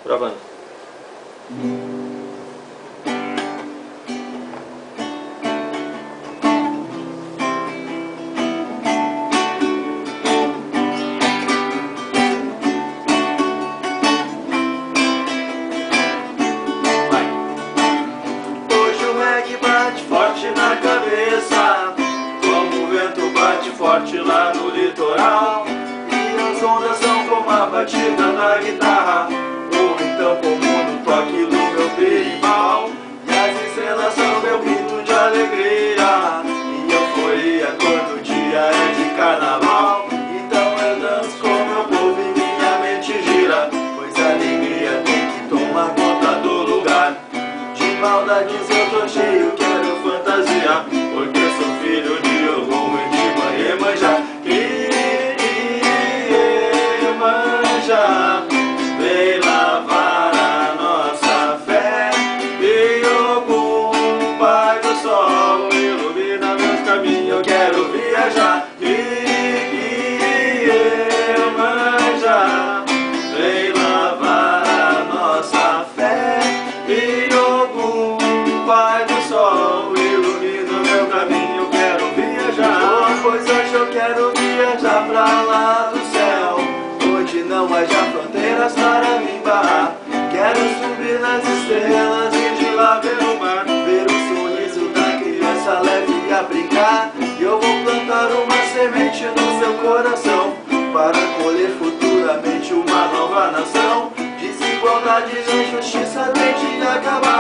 Gravando. Hoje o reggae bate forte na cabeça, como o vento bate forte lá no litoral. E as ondas são como a batida da guitarra, ou então como no toque do meu berimbau. E as estrelas são meu grito de alegria e euforia quando o dia é de carnaval. Então eu danço com meu povo e minha mente gira, pois a alegria tem que tomar conta do lugar. De maldades eu tô cheio, quero fantasia, porque sou filho de Ogum e de Mãe Iemanjá. Iemanjá, vem lavar a nossa fé. E Ogum, Pai do Sol, ilumina meus caminhos, eu quero viajar. Iemanjá, vem lavar a nossa fé. E Ogum, Pai do Sol, ilumina meu caminho, eu quero viajar. Pois hoje eu quero viajar pra lá do céu, onde não haja fronteiras para me barrar. Quero subir nas estrelas e de lá ver o mar, ver o sorriso da criança leve a brincar. E eu vou plantar uma semente no seu coração, para colher futuramente uma nova nação. Desigualdade e injustiça tem de acabar.